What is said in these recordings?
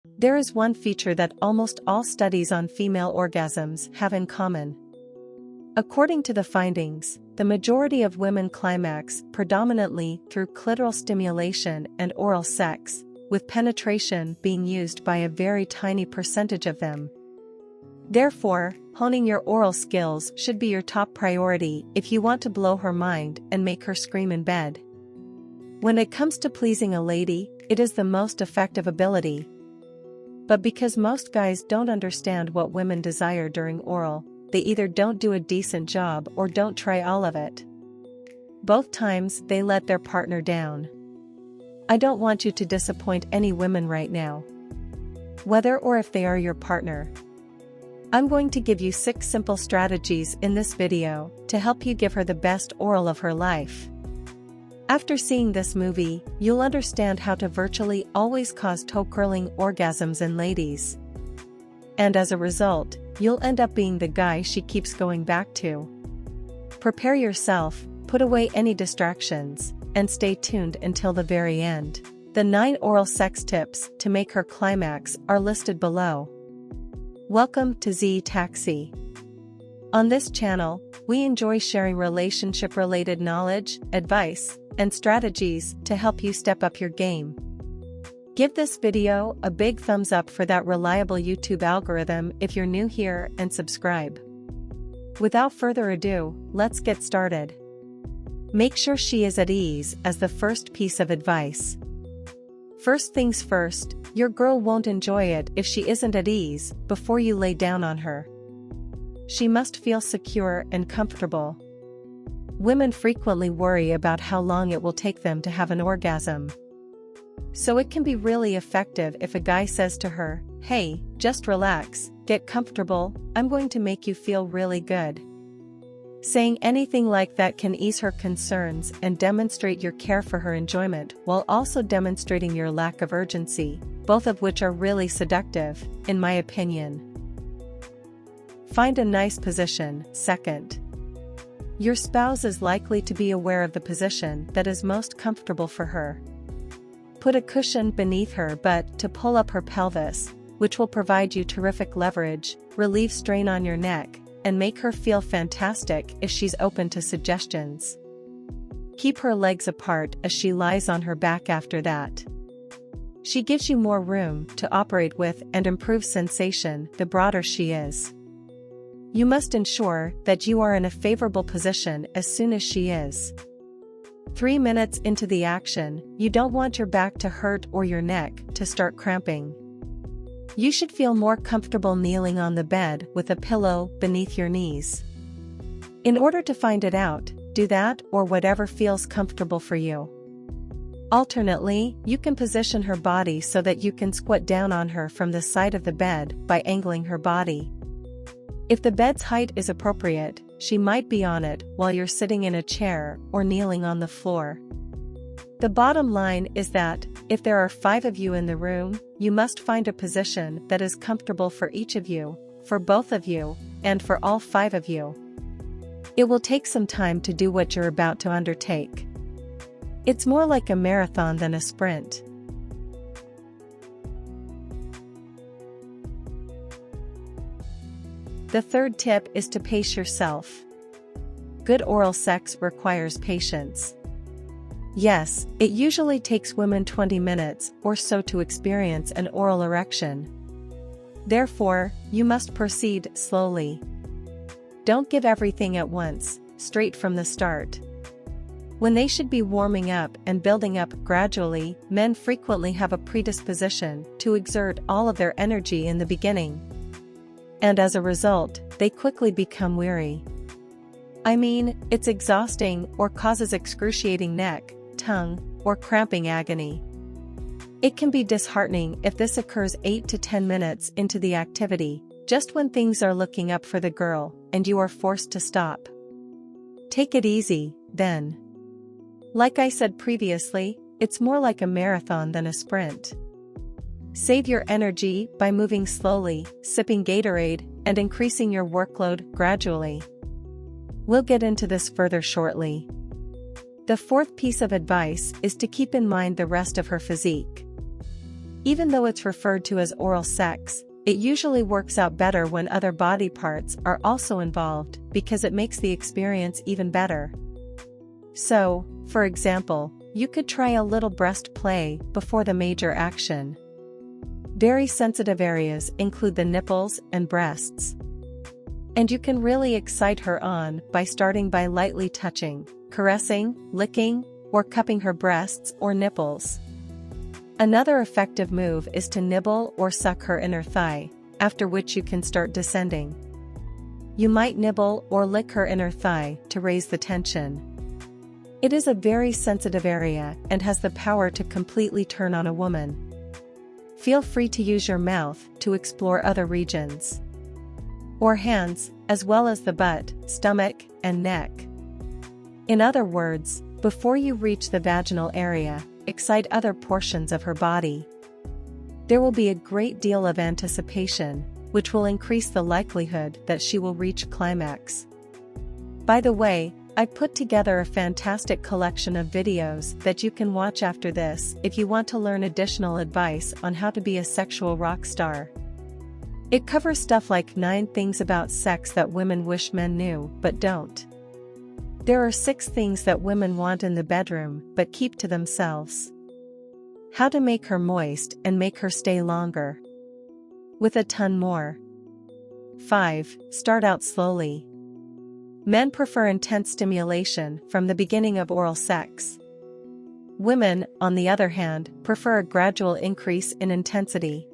There is one feature that almost all studies on female orgasms have in common. According to the findings, the majority of women climax predominantly through clitoral stimulation and oral sex, with penetration being used by a very tiny percentage of them. Therefore, honing your oral skills should be your top priority if you want to blow her mind and make her scream in bed. When it comes to pleasing a lady, it is the most effective ability. But because most guys don't understand what women desire during oral, they either don't do a decent job or don't try all of it. Both times they let their partner down. I don't want you to disappoint any women right now. Whether or if they are your partner. I'm going to give you 6 simple strategies in this video to help you give her the best oral of her life. After seeing this movie, you'll understand how to virtually always cause toe-curling orgasms in ladies. And as a result, you'll end up being the guy she keeps going back to. Prepare yourself, put away any distractions, and stay tuned until the very end. The 9 oral sex tips to make her climax are listed below. Welcome to Z Taxi. On this channel, we enjoy sharing relationship-related knowledge, advice, and strategies to help you step up your game. Give this video a big thumbs up for that reliable YouTube algorithm if you're new here, and subscribe. Without further ado, let's get started. Make sure she is at ease as the first piece of advice. First things first, your girl won't enjoy it if she isn't at ease before you lay down on her. She must feel secure and comfortable. Women frequently worry about how long it will take them to have an orgasm. So it can be really effective if a guy says to her, "Hey, just relax, get comfortable, I'm going to make you feel really good." Saying anything like that can ease her concerns and demonstrate your care for her enjoyment while also demonstrating your lack of urgency, both of which are really seductive, in my opinion. Find a nice position. Second, your spouse is likely to be aware of the position that is most comfortable for her. Put a cushion beneath her butt to pull up her pelvis, which will provide you terrific leverage, relieve strain on your neck, and make her feel fantastic if she's open to suggestions. Keep her legs apart as she lies on her back after that. She gives you more room to operate with and improve sensation the broader she is. You must ensure that you are in a favorable position as soon as she is. 3 minutes into the action, you don't want your back to hurt or your neck to start cramping. You should feel more comfortable kneeling on the bed with a pillow beneath your knees. In order to find it out, do that or whatever feels comfortable for you. Alternately, you can position her body so that you can squat down on her from the side of the bed by angling her body. If the bed's height is appropriate, she might be on it while you're sitting in a chair or kneeling on the floor. The bottom line is that, if there are 5 of you in the room, you must find a position that is comfortable for each of you, for both of you, and for all 5 of you. It will take some time to do what you're about to undertake. It's more like a marathon than a sprint. The third tip is to pace yourself. Good oral sex requires patience. Yes, it usually takes women 20 minutes or so to experience an oral erection. Therefore, you must proceed slowly. Don't give everything at once, straight from the start. When they should be warming up and building up gradually, men frequently have a predisposition to exert all of their energy in the beginning. And as a result, they quickly become weary. I mean, it's exhausting or causes excruciating neck, tongue, or cramping agony. It can be disheartening if this occurs 8 to 10 minutes into the activity, just when things are looking up for the girl, and you are forced to stop. Take it easy, then. Like I said previously, it's more like a marathon than a sprint. Save your energy by moving slowly, sipping Gatorade, and increasing your workload gradually. We'll get into this further shortly. The fourth piece of advice is to keep in mind the rest of her physique. Even though it's referred to as oral sex, it usually works out better when other body parts are also involved because it makes the experience even better. So, for example, you could try a little breast play before the major action. Very sensitive areas include the nipples and breasts. And you can really excite her on by starting by lightly touching, caressing, licking, or cupping her breasts or nipples. Another effective move is to nibble or suck her inner thigh, after which you can start descending. You might nibble or lick her inner thigh to raise the tension. It is a very sensitive area and has the power to completely turn on a woman. Feel free to use your mouth to explore other regions. Or hands, as well as the butt, stomach, and neck. In other words, before you reach the vaginal area, excite other portions of her body. There will be a great deal of anticipation, which will increase the likelihood that she will reach climax. By the way, I put together a fantastic collection of videos that you can watch after this if you want to learn additional advice on how to be a sexual rock star. It covers stuff like 9 things about sex that women wish men knew but don't. There are 6 things that women want in the bedroom but keep to themselves. How to make her moist and make her stay longer. With a ton more. 5. Start out slowly. Men prefer intense stimulation from the beginning of oral sex. Women, on the other hand, prefer a gradual increase in intensity.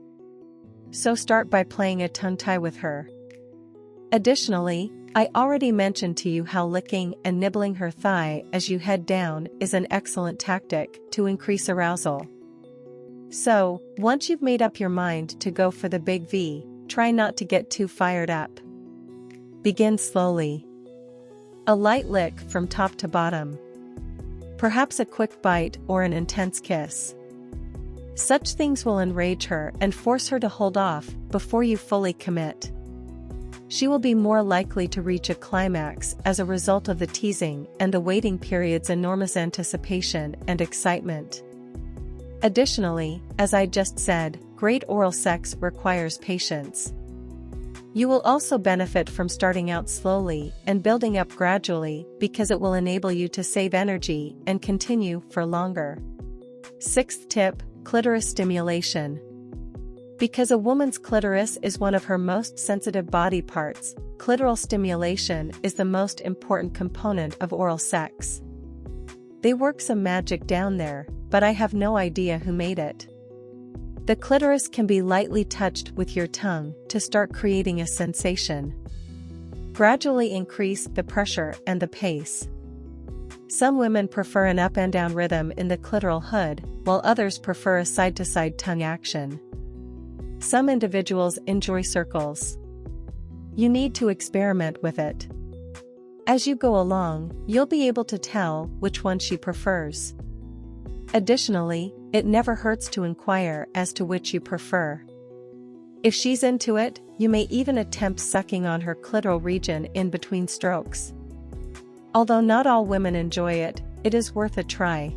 So start by playing a tongue tie with her. Additionally, I already mentioned to you how licking and nibbling her thigh as you head down is an excellent tactic to increase arousal. So, once you've made up your mind to go for the big V, try not to get too fired up. Begin slowly. A light lick from top to bottom. Perhaps a quick bite or an intense kiss. Such things will enrage her and force her to hold off before you fully commit. She will be more likely to reach a climax as a result of the teasing and the waiting period's enormous anticipation and excitement. Additionally, as I just said, great oral sex requires patience. You will also benefit from starting out slowly and building up gradually because it will enable you to save energy and continue for longer. 6th tip, clitoris stimulation. Because a woman's clitoris is one of her most sensitive body parts, clitoral stimulation is the most important component of oral sex. They work some magic down there, but I have no idea who made it. The clitoris can be lightly touched with your tongue to start creating a sensation. Gradually increase the pressure and the pace. Some women prefer an up and down rhythm in the clitoral hood, while others prefer a side-to-side tongue action. Some individuals enjoy circles. You need to experiment with it. As you go along, you'll be able to tell which one she prefers. Additionally, it never hurts to inquire as to which you prefer. If she's into it, you may even attempt sucking on her clitoral region in between strokes. Although not all women enjoy it, it is worth a try.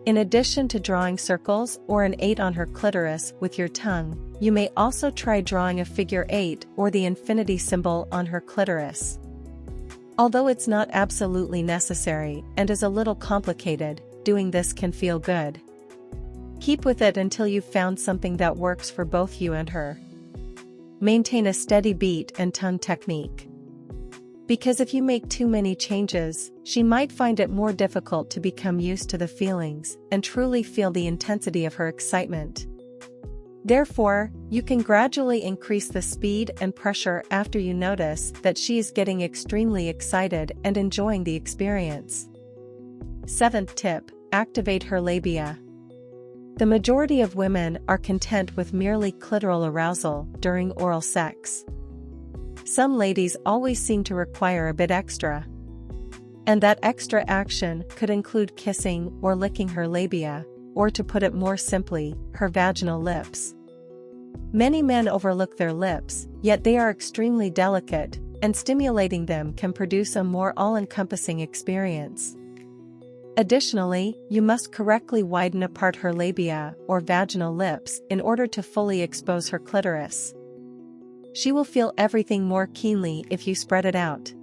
In addition to drawing circles or an 8 on her clitoris with your tongue, you may also try drawing a figure 8 or the infinity symbol on her clitoris. Although it's not absolutely necessary and is a little complicated, doing this can feel good. Keep with it until you've found something that works for both you and her. Maintain a steady beat and tongue technique. Because if you make too many changes, she might find it more difficult to become used to the feelings and truly feel the intensity of her excitement. Therefore, you can gradually increase the speed and pressure after you notice that she is getting extremely excited and enjoying the experience. 7th tip, activate her labia. The majority of women are content with merely clitoral arousal during oral sex. Some ladies always seem to require a bit extra. And that extra action could include kissing or licking her labia, or to put it more simply, her vaginal lips. Many men overlook their lips, yet they are extremely delicate, and stimulating them can produce a more all-encompassing experience. Additionally, you must correctly widen apart her labia or vaginal lips in order to fully expose her clitoris. She will feel everything more keenly if you spread it out.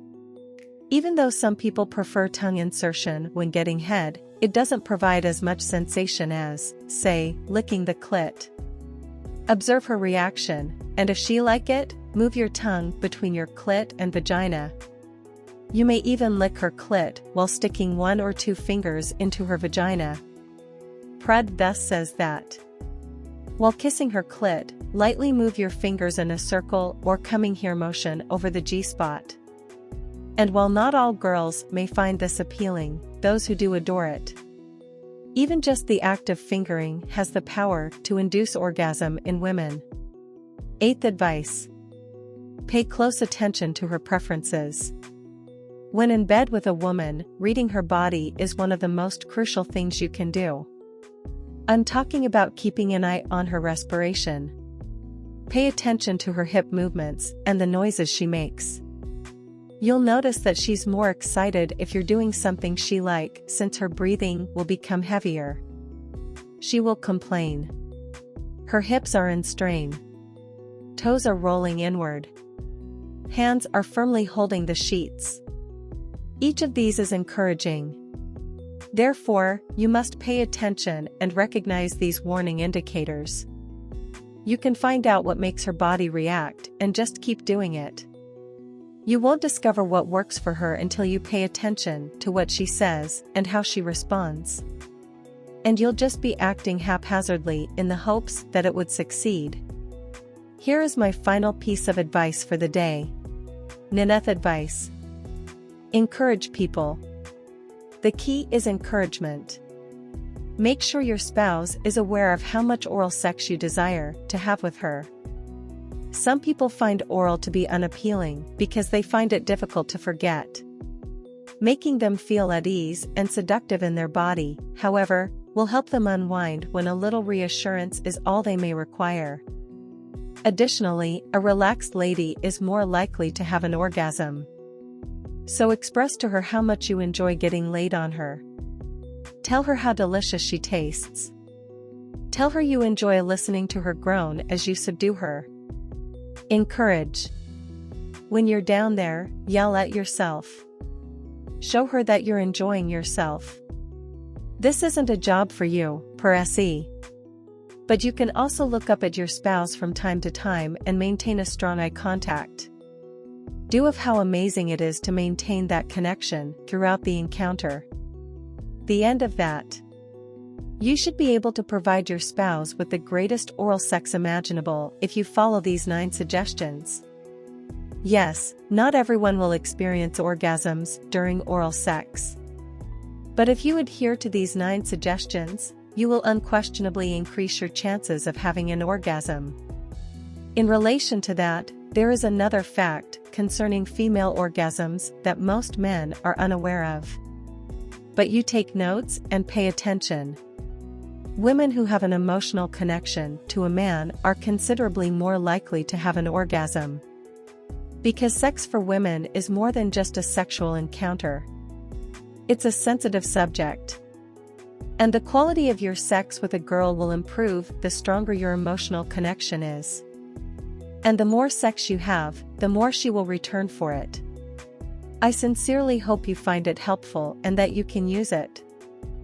Even though some people prefer tongue insertion when getting head, it doesn't provide as much sensation as, say, licking the clit. Observe her reaction, and if she like it, move your tongue between your clit and vagina. You may even lick her clit while sticking 1 or 2 fingers into her vagina. Prud thus says that while kissing her clit, lightly move your fingers in a circle or coming here motion over the G-spot. And while not all girls may find this appealing, those who do adore it. Even just the act of fingering has the power to induce orgasm in women. 8th advice. Pay close attention to her preferences. When in bed with a woman, reading her body is one of the most crucial things you can do. I'm talking about keeping an eye on her respiration. Pay attention to her hip movements and the noises she makes. You'll notice that she's more excited if you're doing something she likes, since her breathing will become heavier. She will complain. Her hips are in strain. Toes are rolling inward. Hands are firmly holding the sheets. Each of these is encouraging. Therefore, you must pay attention and recognize these warning indicators. You can find out what makes her body react and just keep doing it. You won't discover what works for her until you pay attention to what she says and how she responds. And you'll just be acting haphazardly in the hopes that it would succeed. Here is my final piece of advice for the day. 9th advice. Encourage people. The key is encouragement. Make sure your spouse is aware of how much oral sex you desire to have with her. Some people find oral to be unappealing because they find it difficult to forget. Making them feel at ease and seductive in their body, however, will help them unwind when a little reassurance is all they may require. Additionally, a relaxed lady is more likely to have an orgasm. So express to her how much you enjoy getting laid on her. Tell her how delicious she tastes. Tell her you enjoy listening to her groan as you subdue her. Encourage. When you're down there, yell at yourself. Show her that you're enjoying yourself. This isn't a job for you, per se. But you can also look up at your spouse from time to time and maintain a strong eye contact. Do of how amazing it is to maintain that connection throughout the encounter. The end of that. You should be able to provide your spouse with the greatest oral sex imaginable if you follow these 9 suggestions. Yes, not everyone will experience orgasms during oral sex. But if you adhere to these 9 suggestions, you will unquestionably increase your chances of having an orgasm. In relation to that, there is another fact concerning female orgasms that most men are unaware of. But you take notes and pay attention. Women who have an emotional connection to a man are considerably more likely to have an orgasm. Because sex for women is more than just a sexual encounter. It's a sensitive subject. And the quality of your sex with a girl will improve the stronger your emotional connection is. And the more sex you have, the more she will return for it. I sincerely hope you find it helpful and that you can use it.